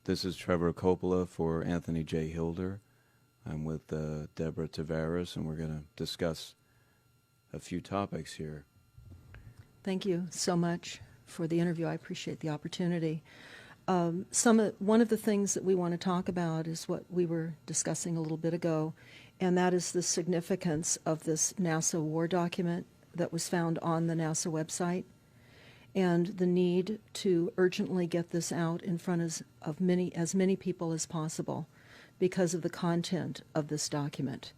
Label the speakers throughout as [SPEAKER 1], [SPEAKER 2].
[SPEAKER 1] This is Trevor Coppola for Anthony J. Hilder. I'm with Deborah Tavares, and we're going to discuss a few topics here.
[SPEAKER 2] Thank you so much for the interview. I appreciate the opportunity. One of the things that we want to talk about is what we were discussing a little bit ago, and that is the significance of this NASA war document that was found on the NASA website, and the need to urgently get this out in front of as many people as possible because of the content of this document.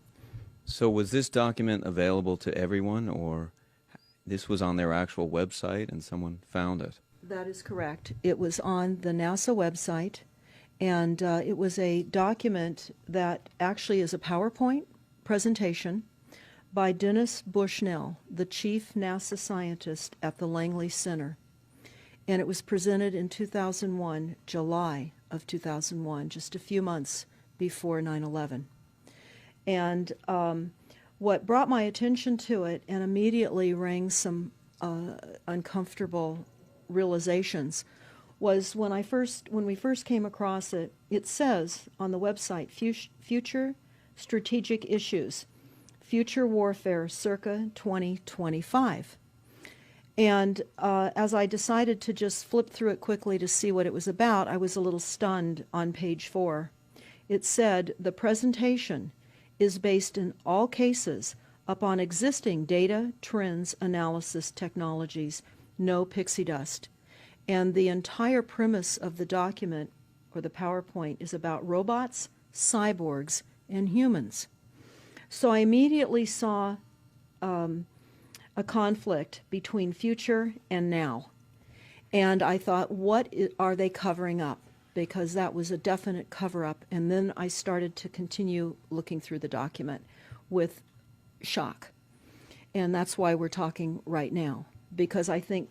[SPEAKER 1] So was this document available to everyone, or this was on their actual website and someone found it?
[SPEAKER 2] That is correct. It was on the NASA website, and it was a document that actually is a PowerPoint presentation by Dennis Bushnell, the chief NASA scientist at the Langley Center. And it was presented in 2001, July of 2001, just a few months before 9/11. And what brought my attention to it and immediately rang some uncomfortable realizations was when we first came across it. It says on the website, Future Strategic Issues, Future Warfare circa 2025. And as I decided to just flip through it quickly to see what it was about, I was a little stunned on page 4. It said, the presentation is based in all cases upon existing data, trends, analysis technologies, no pixie dust. And the entire premise of the document, or the PowerPoint, is about robots, cyborgs, and humans. So I immediately saw a conflict between future and now. And I thought, what are they covering up? Because that was a definite cover-up. And then I started to continue looking through the document with shock. And that's why we're talking right now, because I think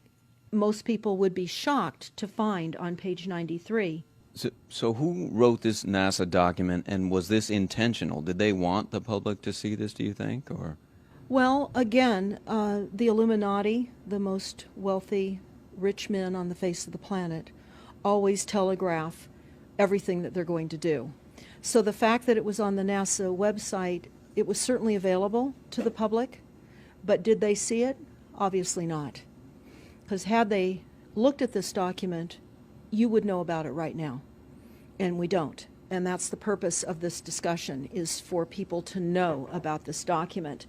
[SPEAKER 2] most people would be shocked to find on page 93.
[SPEAKER 1] So who wrote this NASA document, and was this intentional? Did they want the public to see this, do you think? Or?
[SPEAKER 2] Well, again, the Illuminati, the most wealthy, rich men on the face of the planet, always telegraph everything that they're going to do. So the fact that it was on the NASA website, it was certainly available to the public, but did they see it? Obviously not. Because had they looked at this document, you would know about it right now. And we don't. And that's the purpose of this discussion, is for people to know about this document.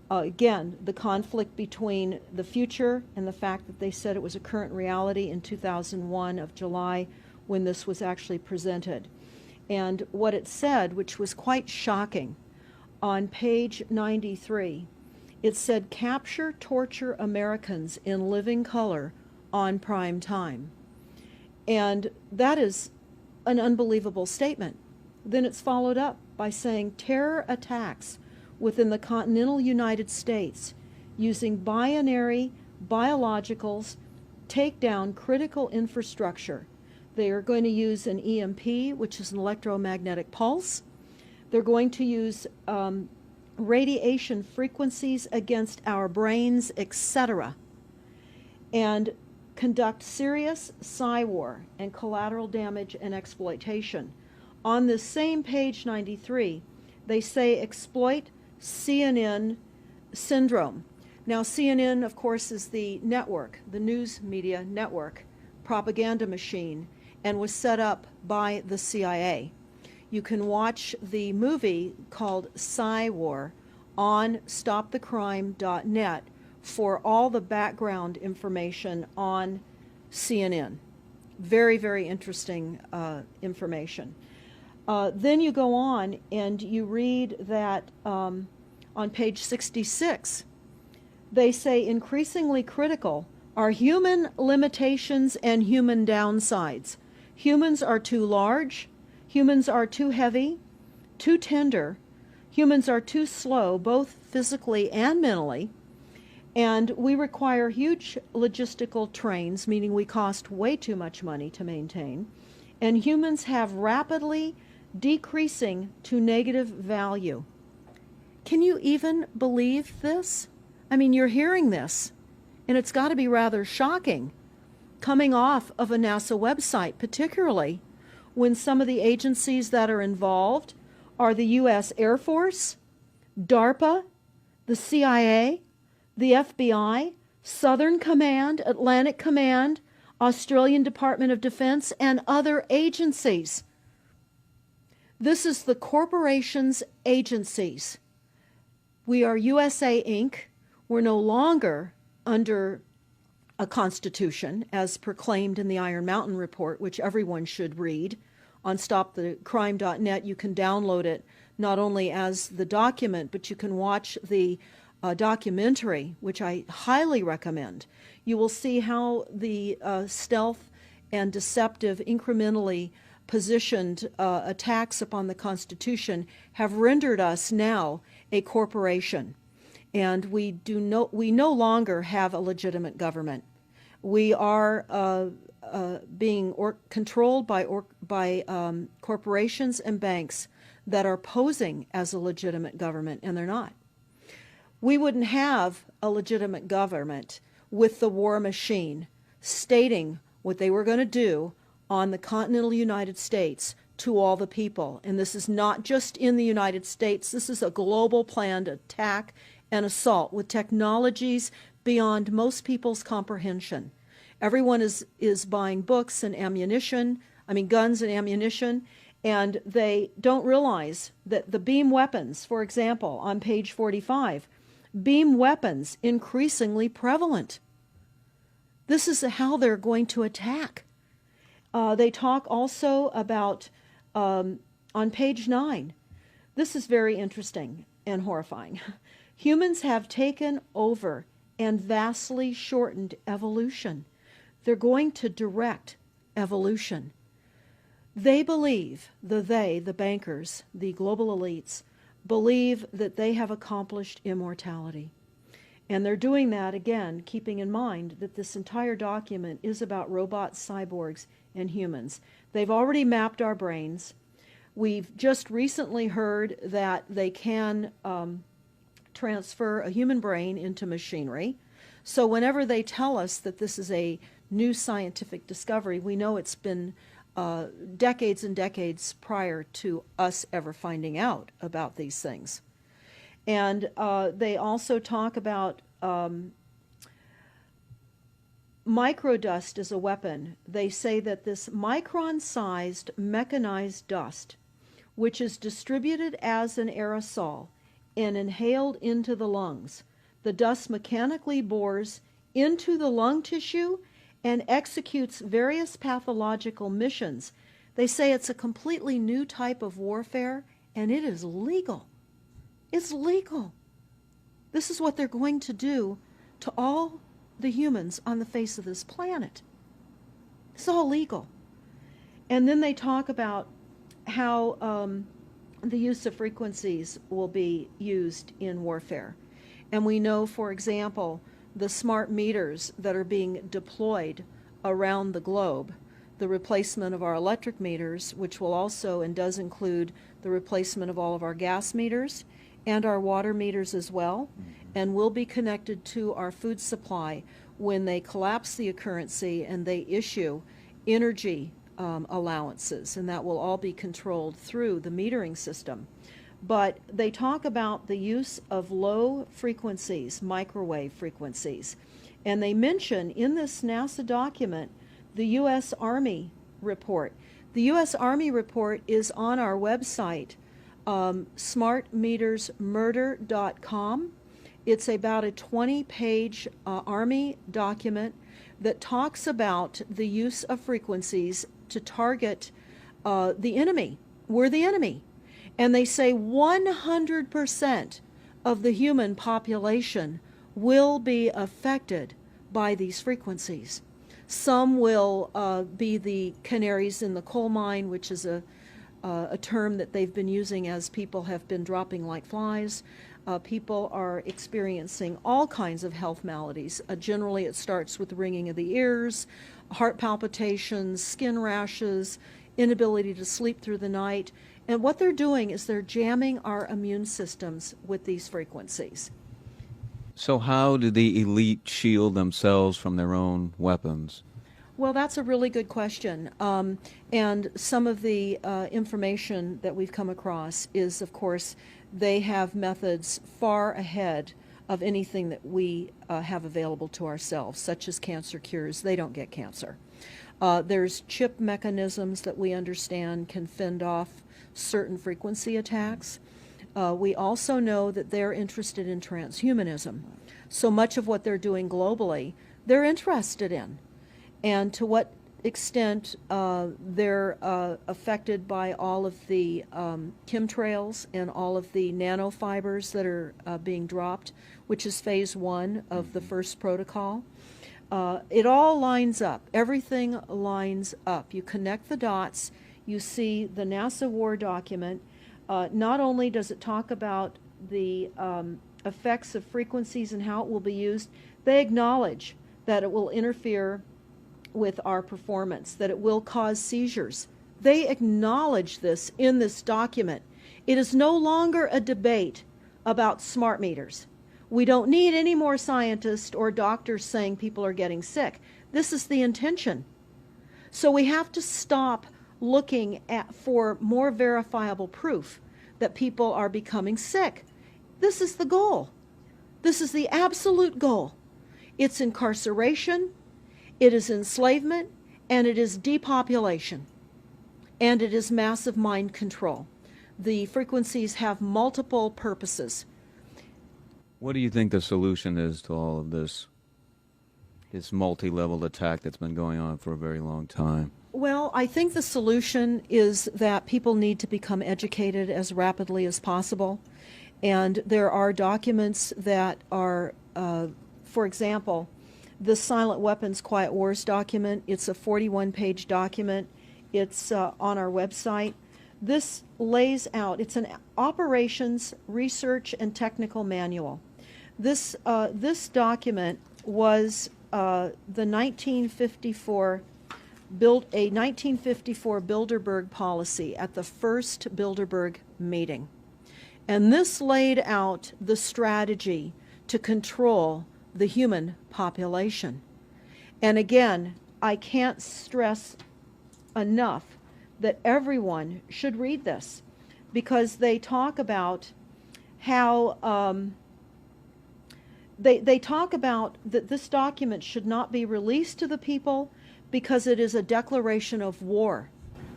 [SPEAKER 2] Again, the conflict between the future and the fact that they said it was a current reality in 2001 of July when this was actually presented. And what it said, which was quite shocking, on page 93, it said, capture, torture Americans in living color on prime time. And that is an unbelievable statement. Then it's followed up by saying terror attacks within the continental United States using binary biologicals take down critical infrastructure. They are going to use an EMP, which is an electromagnetic pulse. They're going to use radiation frequencies against our brains, etc., and conduct serious psy-war and collateral damage and exploitation. On this same page 93, they say exploit CNN syndrome. Now, CNN, of course, is the network, the news media network, propaganda machine, and was set up by the CIA. You can watch the movie called Psy-War on stopthecrime.net for all the background information on CNN. Very, very interesting information. Then you go on and you read that on page 66, they say increasingly critical are human limitations and human downsides. Humans are too large, humans are too heavy, too tender, humans are too slow, both physically and mentally, and we require huge logistical trains, meaning we cost way too much money to maintain, and humans have rapidly decreasing to negative value. Can you even believe this? I mean, you're hearing this, and it's got to be rather shocking coming off of a NASA website, particularly when some of the agencies that are involved are the U.S. Air Force, DARPA, the CIA, the FBI, Southern Command, Atlantic Command, Australian Department of Defense, and other agencies. This is the corporation's agencies. We are USA Inc. We're no longer under a constitution as proclaimed in the Iron Mountain Report, which everyone should read. On stopthecrime.net, you can download it not only as the document, but you can watch the documentary, which I highly recommend. You will see how the stealth and deceptive, incrementally positioned attacks upon the Constitution have rendered us now a corporation. And we no longer have a legitimate government. We are being controlled by corporations and banks that are posing as a legitimate government, and they're not. We wouldn't have a legitimate government with the war machine stating what they were going to do on the continental United States to all the people. And this is not just in the United States. This is a global planned attack and assault with technologies beyond most people's comprehension. Everyone is buying books and ammunition, guns and ammunition, and they don't realize that the beam weapons, for example, on page 45, beam weapons increasingly prevalent. This is how they're going to attack. They talk also about, on page 9, this is very interesting and horrifying. Humans have taken over and vastly shortened evolution. They're going to direct evolution. They believe, the bankers, the global elites, believe that they have accomplished immortality. And they're doing that, again, keeping in mind that this entire document is about robots, cyborgs, and humans. They've already mapped our brains. We've just recently heard that they can transfer a human brain into machinery. So whenever they tell us that this is a new scientific discovery, we know it's been decades and decades prior to us ever finding out about these things. And they also talk about microdust as a weapon. They say that this micron-sized mechanized dust, which is distributed as an aerosol and inhaled into the lungs, the dust mechanically bores into the lung tissue and executes various pathological missions. They say it's a completely new type of warfare, and it is legal. It's legal. This is what they're going to do to all the humans on the face of this planet. It's all legal. And then they talk about how the use of frequencies will be used in warfare. And we know, for example, the smart meters that are being deployed around the globe, the replacement of our electric meters, which will also and does include the replacement of all of our gas meters and our water meters as well, and will be connected to our food supply when they collapse the currency and they issue energy allowances, and that will all be controlled through the metering system. But they talk about the use of low frequencies, microwave frequencies, and they mention in this NASA document the U.S. Army report. The U.S. Army report is on our website, smartmetersmurder.com. It's about a 20-page Army document that talks about the use of frequencies to target the enemy. We're the enemy. And they say 100% of the human population will be affected by these frequencies. Some will be the canaries in the coal mine, which is a term that they've been using as people have been dropping like flies. People are experiencing all kinds of health maladies. Generally, it starts with ringing of the ears, heart palpitations, skin rashes, inability to sleep through the night. And what they're doing is they're jamming our immune systems with these frequencies.
[SPEAKER 1] So how do the elite shield themselves from their own weapons?
[SPEAKER 2] Well, that's a really good question. And some of the information that we've come across is, of course, they have methods far ahead of anything that we have available to ourselves, such as cancer cures. They don't get cancer. There's chip mechanisms that we understand can fend off certain frequency attacks. We also know that they're interested in transhumanism. So much of what they're doing globally, they're interested in. And to what extent they're affected by all of the chemtrails and all of the nanofibers that are being dropped, which is phase 1 of the first protocol. It all lines up. Everything lines up. You connect the dots. You see the NASA war document. Not only does it talk about the effects of frequencies and how it will be used, they acknowledge that it will interfere with our performance, that it will cause seizures. They acknowledge this in this document. It is no longer a debate about smart meters. We don't need any more scientists or doctors saying people are getting sick. This is the intention. So we have to stop looking for more verifiable proof that people are becoming sick. This is the goal. This is the absolute goal. It's incarceration, it is enslavement, and it is depopulation. And it is massive mind control. The frequencies have multiple purposes.
[SPEAKER 1] What do you think the solution is to all of this multi-level attack that's been going on for a very long time?
[SPEAKER 2] Well, I think the solution is that people need to become educated as rapidly as possible. And there are documents that are, for example, the Silent Weapons Quiet Wars document. It's a 41-page document. It's on our website. This lays out, it's an operations, research, and technical manual. This document was a 1954 Bilderberg policy at the first Bilderberg meeting. And this laid out the strategy to control the human population. And again, I can't stress enough that everyone should read this, because they talk about how they talk about that this document should not be released to the people because it is a declaration of war.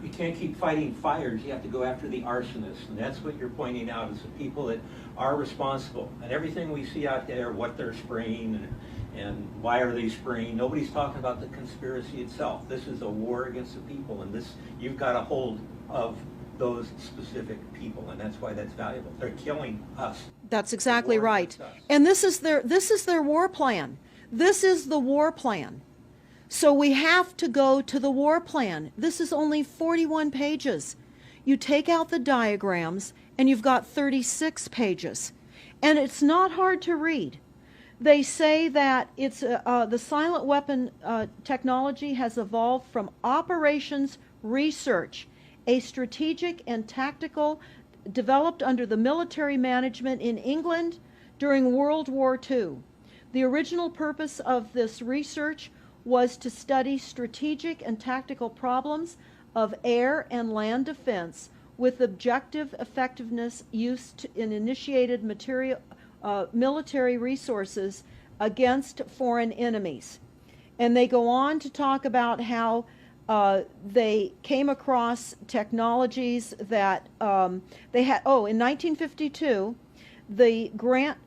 [SPEAKER 3] You can't keep fighting fires. You have to go after the arsonists, and that's what you're pointing out, is the people that are responsible. And everything we see out there, what they're spraying and why are they spraying, nobody's talking about the conspiracy itself. This is a war against the people, and this, you've got a hold of those specific people, and that's why that's valuable. They're killing us.
[SPEAKER 2] That's exactly right. And this is their war plan. This is the war plan. So we have to go to the war plan. This is only 41 pages. You take out the diagrams and you've got 36 pages. And it's not hard to read. They say that it's the silent weapon technology has evolved from operations research, a strategic and tactical developed under the military management in England during World War II. The original purpose of this research was to study strategic and tactical problems of air and land defense with objective effectiveness used in initiated military resources against foreign enemies. And they go on to talk about how they came across technologies that they had. Oh, in 1952, the grant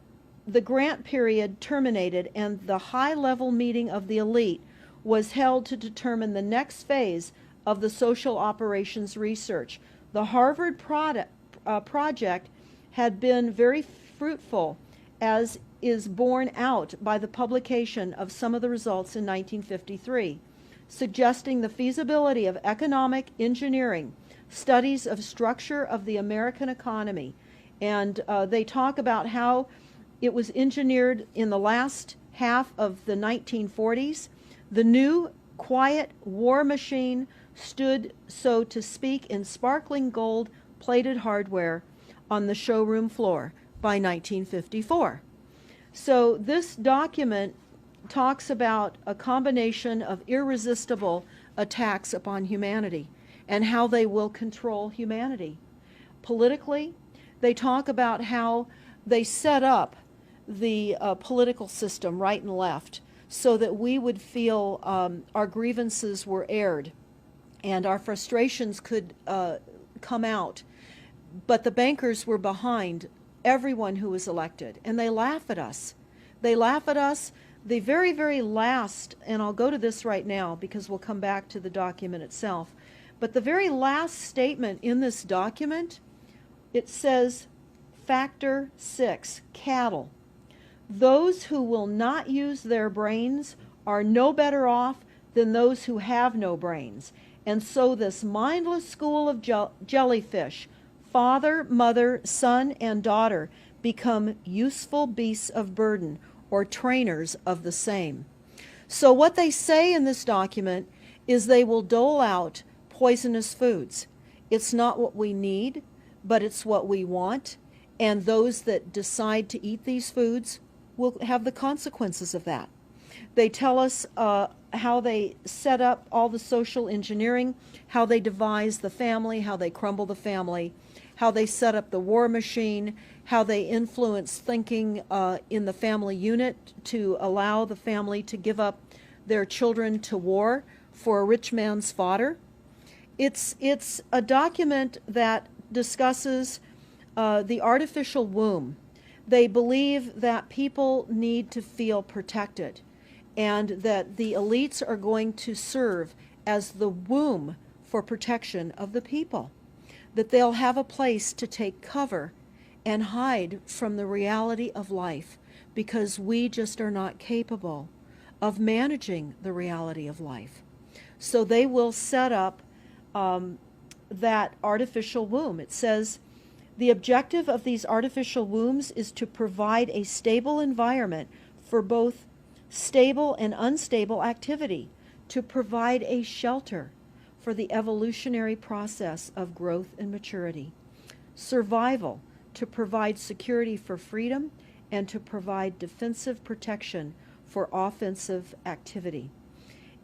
[SPEAKER 2] period terminated, and the high-level meeting of the elite was held to determine the next phase of the social operations research. The Harvard project had been very fruitful, as is borne out by the publication of some of the results in 1953, suggesting the feasibility of economic engineering, studies of structure of the American economy. And they talk about how it was engineered in the last half of the 1940s. The new quiet war machine stood, so to speak, in sparkling gold-plated hardware on the showroom floor by 1954. So this document talks about a combination of irresistible attacks upon humanity and how they will control humanity. Politically, they talk about how they set up the political system, right and left, so that we would feel our grievances were aired and our frustrations could come out. But the bankers were behind everyone who was elected, and they laugh at us. They laugh at us. The very, very last, and I'll go to this right now because we'll come back to the document itself, but the very last statement in this document, it says, Factor 6, cattle. Those who will not use their brains are no better off than those who have no brains. And so this mindless school of jellyfish, father, mother, son, and daughter, become useful beasts of burden, or trainers of the same. So what they say in this document is they will dole out poisonous foods. It's not what we need, but it's what we want. And those that decide to eat these foods will have the consequences of that. They tell us how they set up all the social engineering, how they devise the family, how they crumble the family, how they set up the war machine, how they influence thinking in the family unit to allow the family to give up their children to war for a rich man's fodder. It's a document that discusses the artificial womb. They believe that people need to feel protected and that the elites are going to serve as the womb for protection of the people, that they'll have a place to take cover and hide from the reality of life because we just are not capable of managing the reality of life. So they will set up that artificial womb. It says, the objective of these artificial wombs is to provide a stable environment for both stable and unstable activity, to provide a shelter for the evolutionary process of growth and maturity, survival, to provide security for freedom, and to provide defensive protection for offensive activity.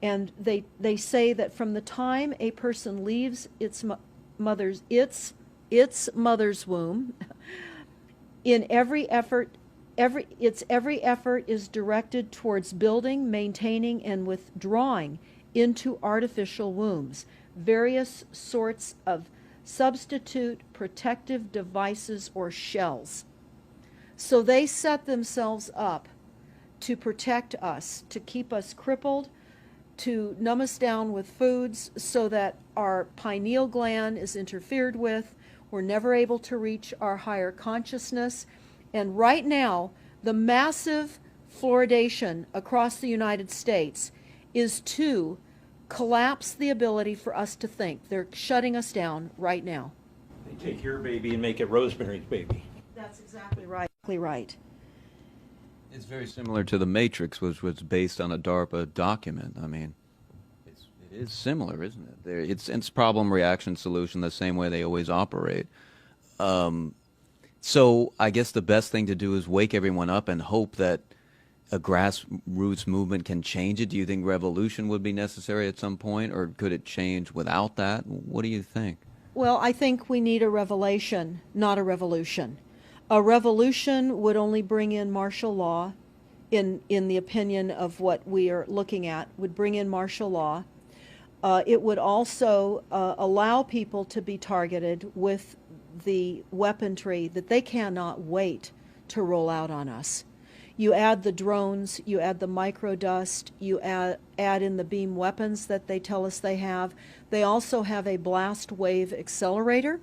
[SPEAKER 2] And they say that from the time a person leaves its mother's womb, in every effort is directed towards building, maintaining, and withdrawing into artificial wombs various sorts of substitute protective devices or shells. So they set themselves up to protect us, to keep us crippled, to numb us down with foods so that our pineal gland is interfered with. We're never able to reach our higher consciousness. And right now, the massive fluoridation across the United States is to collapse the ability for us to think. They're shutting us down right now.
[SPEAKER 3] They take your baby and make it Rosemary's Baby.
[SPEAKER 2] That's exactly right. Right.
[SPEAKER 1] It's very similar to The Matrix, which was based on a DARPA document. I mean, it is similar, isn't it? It's problem, reaction, solution, the same way they always operate. So I guess the best thing to do is wake everyone up and hope that a grassroots movement can change it. Do you think revolution would be necessary at some point, or could it change without that? What do you think?
[SPEAKER 2] Well, I think we need a revelation, not a revolution. A revolution would only bring in martial law, in the opinion of what we are looking at, would bring in martial law. It would also allow people to be targeted with the weaponry that they cannot wait to roll out on us. You add the drones, you add the microdust, you add in the beam weapons that they tell us they have. They also have a blast wave accelerator.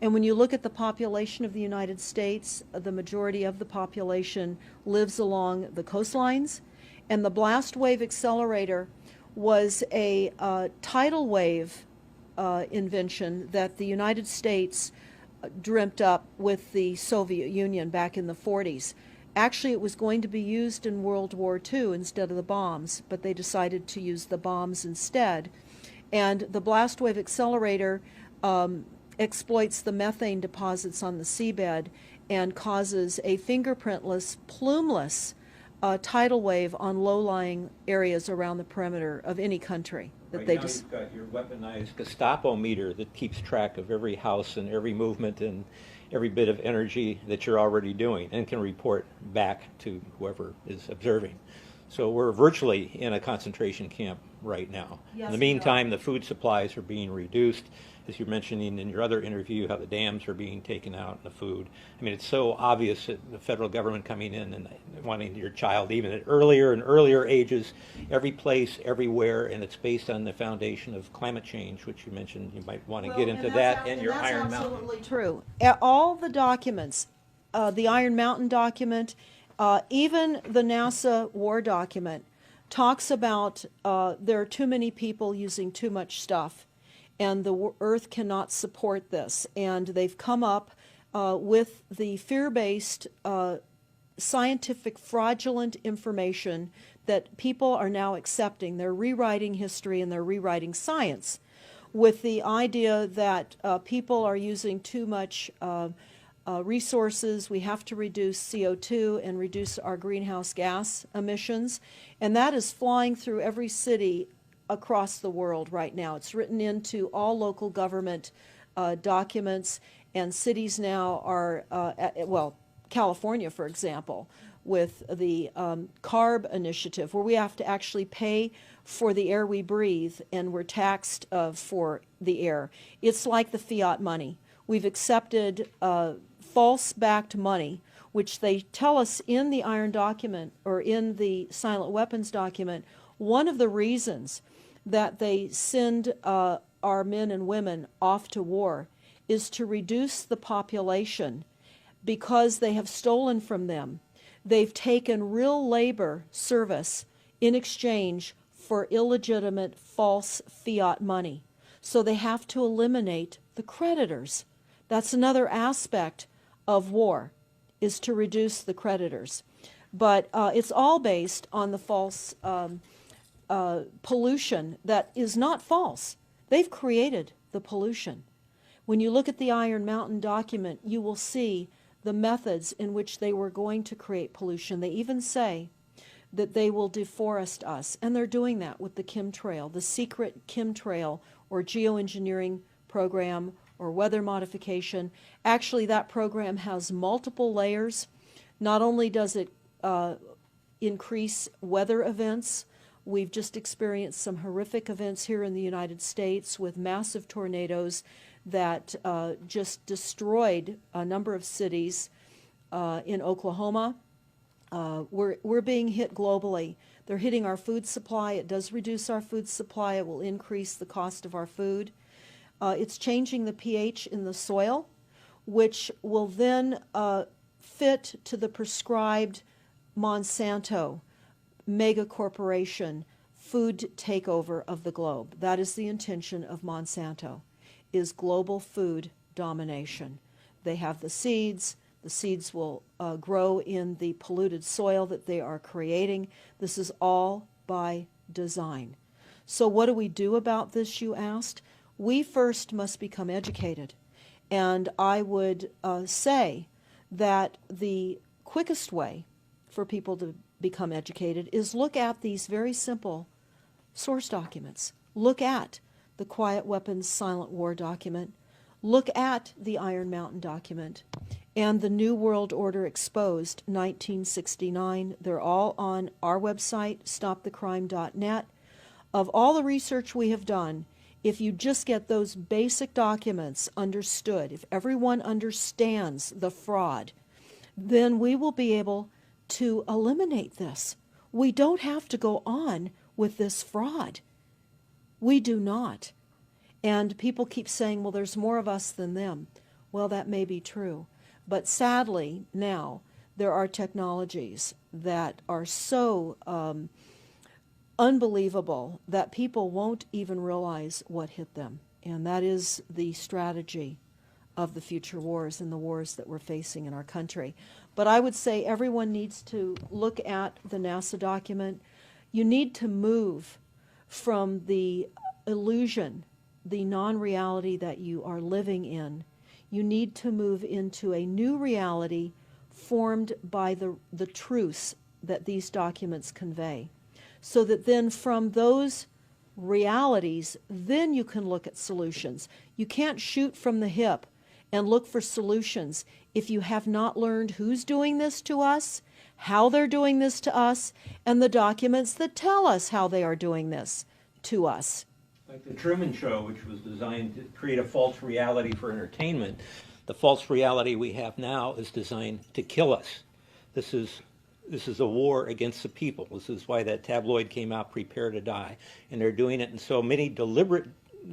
[SPEAKER 2] And when you look at the population of the United States, the majority of the population lives along the coastlines. And the blast wave accelerator was a tidal wave invention that the United States dreamt up with the Soviet Union back in the 40s. Actually, it was going to be used in World War II instead of the bombs, but they decided to use the bombs instead. And the blast wave accelerator exploits the methane deposits on the seabed and causes a fingerprintless, plumeless tidal wave on low-lying areas around the perimeter of any country. That
[SPEAKER 3] Right
[SPEAKER 2] they
[SPEAKER 3] now
[SPEAKER 2] just
[SPEAKER 3] you've got your weaponized Gestapo meter that keeps track of every house and every movement and every bit of energy that you're already doing and can report back to whoever is observing. So we're virtually in a concentration camp right now.
[SPEAKER 2] Yes,
[SPEAKER 3] In the
[SPEAKER 2] we are.
[SPEAKER 3] meantime, the food supplies are being reduced, as you're mentioning in your other interview, how the dams are being taken out and the food. I mean, it's so obvious that the federal government coming in and wanting your child even at earlier and earlier ages, every place, everywhere, and it's based on the foundation of climate change, which you mentioned. You might want to get into that and your Iron Mountain.
[SPEAKER 2] That's absolutely true. All the documents, the Iron Mountain document, even the NASA war document, talks about there are too many people using too much stuff, and the Earth cannot support this. And they've come up with the fear-based, scientific, fraudulent information that people are now accepting. They're rewriting history and they're rewriting science with the idea that people are using too much resources. We have to reduce CO2 and reduce our greenhouse gas emissions. And that is flying through every city across the world right now. It's written into all local government documents, and cities now are, well, California, for example, with the CARB initiative, where we have to actually pay for the air we breathe, and we're taxed for the air. It's like the fiat money. We've accepted false-backed money, which they tell us in the Iron document, or in the silent weapons document, one of the reasons that they send our men and women off to war is to reduce the population because they have stolen from them. They've taken real labor service in exchange for illegitimate false fiat money. So they have to eliminate the creditors. That's another aspect of war, is to reduce the creditors. But it's all based on the false pollution that is not false. They've created the pollution. When you look at the Iron Mountain document, you will see the methods in which they were going to create pollution. They even say that they will deforest us, and they're doing that with the chemtrail, the secret chemtrail or geoengineering program or weather modification. Actually, that program has multiple layers. Not only does it increase weather events, we've just experienced some horrific events here in the United States with massive tornadoes that just destroyed a number of cities in Oklahoma. We're being hit globally. They're hitting our food supply. It does reduce our food supply. It will increase the cost of our food. It's changing the pH in the soil, which will then fit to the prescribed Monsanto mega corporation food takeover of the globe. That is the intention of Monsanto, is global food domination. They have the seeds. The seeds will grow in the polluted soil that they are creating. This is all by design. So what do we do about this, you asked? We first must become educated. And I would say that the quickest way for people to become educated is look at these very simple source documents. Look at the Quiet Weapons Silent War document. Look at the Iron Mountain document and the New World Order Exposed, 1969. They're all on our website, stopthecrime.net. Of all the research we have done, if you just get those basic documents understood, if everyone understands the fraud, then we will be able to eliminate this. We don't have to go on with this fraud. We do not. And people keep saying, well, there's more of us than them. Well, that may be true. But sadly, now, there are technologies that are so unbelievable that people won't even realize what hit them. And that is the strategy of the future wars and the wars that we're facing in our country. But I would say everyone needs to look at the NASA document. You need to move from the illusion, the non-reality that you are living in. You need to move into a new reality formed by the truths that these documents convey. So that then from those realities, then you can look at solutions. You can't shoot from the hip and look for solutions if you have not learned who's doing this to us, how they're doing this to us, and the documents that tell us how they are doing this to us.
[SPEAKER 3] Like the Truman Show, which was designed to create a false reality for entertainment, the false reality we have now is designed to kill us. This is a war against the people. This is why that tabloid came out, Prepare to Die. And they're doing it in so many deliberate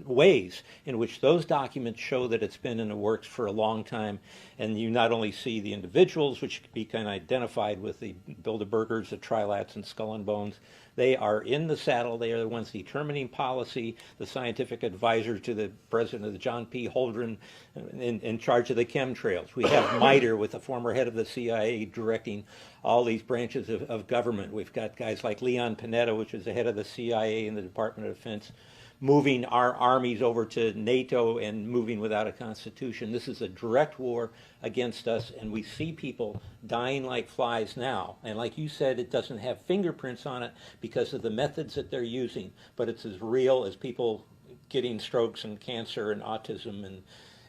[SPEAKER 3] ways in which those documents show that it's been in the works for a long time. And you not only see the individuals, which can be kind of identified with the Bilderbergers, the Trilats, and Skull and Bones. They are in the saddle. They are the ones determining policy, the scientific advisor to the president of the John P. Holdren in charge of the chemtrails. We have MITRE with the former head of the CIA directing all these branches of government. We've got guys like Leon Panetta, which is the head of the CIA and the Department of Defense, moving our armies over to NATO and moving without a constitution. This is a direct war against us, and we see people dying like flies now. And like you said, it doesn't have fingerprints on it because of the methods that they're using, but it's as real as people getting strokes and cancer and autism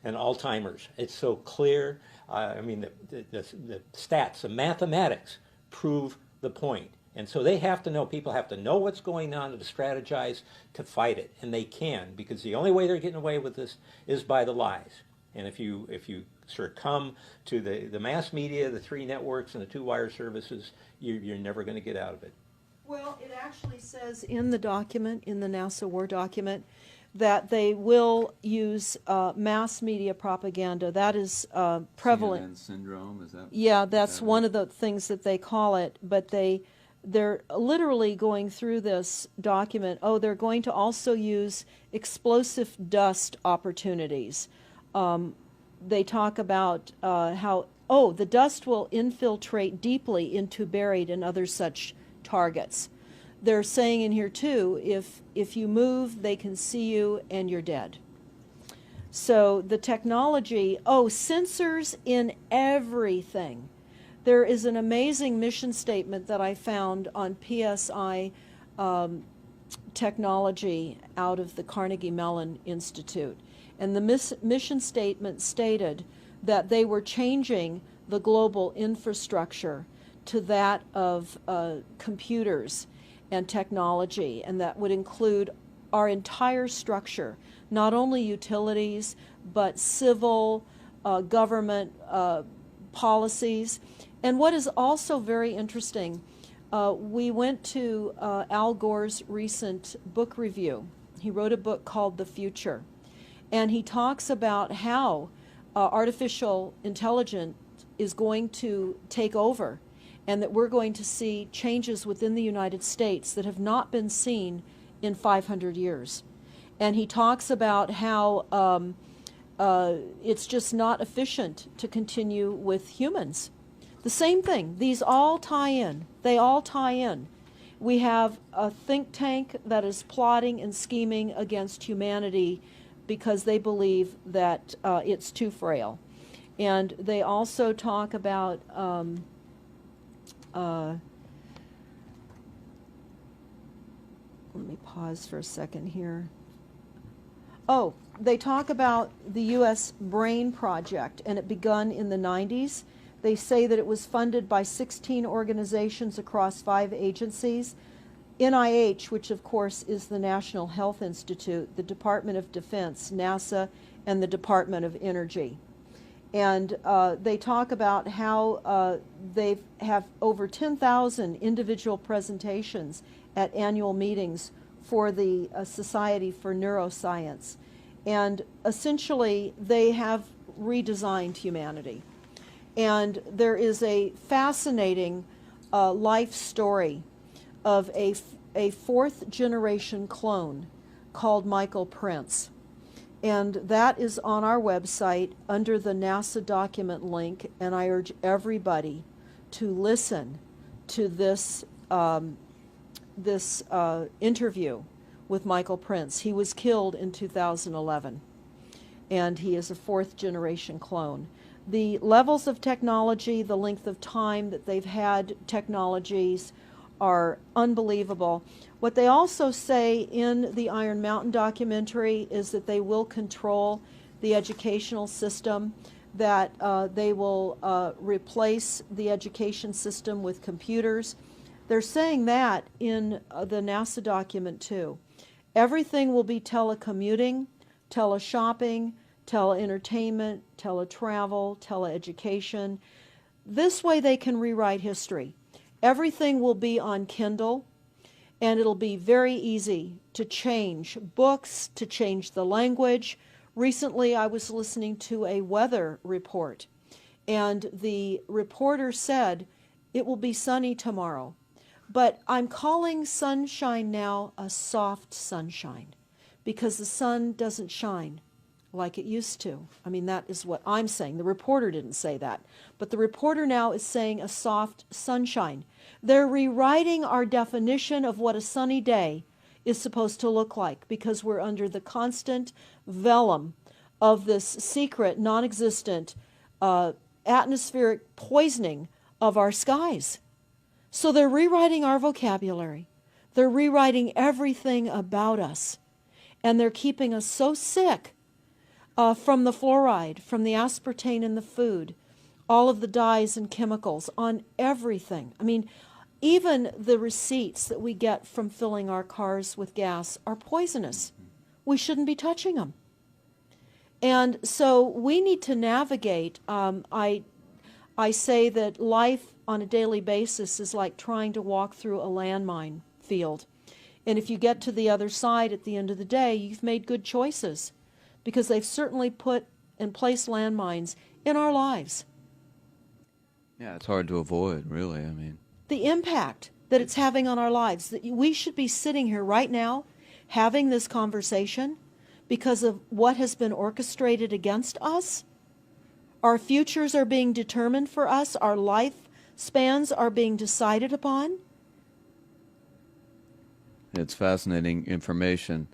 [SPEAKER 3] and Alzheimer's. It's so clear. I mean, the stats, the mathematics prove the point. And so they have to know, people have to know what's going on to strategize to fight it. And they can, because the only way they're getting away with this is by the lies. And if you succumb to the mass media, the three networks, and the two wire services, you're never going to get out of it.
[SPEAKER 2] Well, it actually says in the document, in the NASA War document, that they will use mass media propaganda. That is prevalent.
[SPEAKER 1] CNN syndrome, is that?
[SPEAKER 2] Yeah, that's one of the things that they call it. But they're literally going through this document. Oh, they're going to also use explosive dust opportunities. They talk about how, the dust will infiltrate deeply into buried and other such targets. They're saying in here too, if you move, they can see you and you're dead. So the technology, sensors in everything. There is an amazing mission statement that I found on PSI technology out of the Carnegie Mellon Institute. And the mission statement stated that they were changing the global infrastructure to that of computers and technology, and that would include our entire structure, not only utilities, but civil, government policies. And what is also very interesting, we went to Al Gore's recent book review. He wrote a book called The Future, and he talks about how artificial intelligence is going to take over, and that we're going to see changes within the United States that have not been seen in 500 years. And he talks about how it's just not efficient to continue with humans. The same thing. These all tie in. They all tie in. We have a think tank that is plotting and scheming against humanity because they believe that it's too frail. And they also talk about let me pause for a second here. They talk about the U.S. Brain Project, and it begun in the 90s. They say that it was funded by 16 organizations across 5 agencies. NIH, which of course is the National Health Institute, the Department of Defense, NASA, and the Department of Energy. And they talk about how they have over 10,000 individual presentations at annual meetings for the Society for Neuroscience. And essentially, they have redesigned humanity. And there is a fascinating life story of a 4th generation clone called Michael Prince. And that is on our website under the NASA document link, and I urge everybody to listen to this interview with Michael Prince. He was killed in 2011, and he is a 4th generation clone. The levels of technology, the length of time that they've had technologies are unbelievable. What they also say in the Iron Mountain documentary is that they will control the educational system, that they will replace the education system with computers. They're saying that in the NASA document too. Everything will be telecommuting, teleshopping, tele-entertainment, teletravel, teleeducation. This way they can rewrite history. Everything will be on Kindle, and it'll be very easy to change books, to change the language. Recently I was listening to a weather report, and the reporter said it will be sunny tomorrow. But I'm calling sunshine now a soft sunshine, because the sun doesn't shine like it used to. I mean, that is what I'm saying. The reporter didn't say that. But the reporter now is saying a soft sunshine. They're rewriting our definition of what a sunny day is supposed to look like, because we're under the constant vellum of this secret, non-existent atmospheric poisoning of our skies. So they're rewriting our vocabulary. They're rewriting everything about us. And they're keeping us so sick from the fluoride, from the aspartame in the food, all of the dyes and chemicals on everything. I mean, even the receipts that we get from filling our cars with gas are poisonous. We shouldn't be touching them. And so we need to navigate. I say that life on a daily basis is like trying to walk through a landmine field. And if you get to the other side at the end of the day, you've made good choices, because they've certainly put and placed landmines in our lives.
[SPEAKER 1] Yeah, it's hard to avoid, really. I mean,
[SPEAKER 2] The impact that it's having on our lives, that we should be sitting here right now having this conversation because of what has been orchestrated against us. Our futures are being determined for us. Our lifespans are being decided upon.
[SPEAKER 1] it's fascinating information.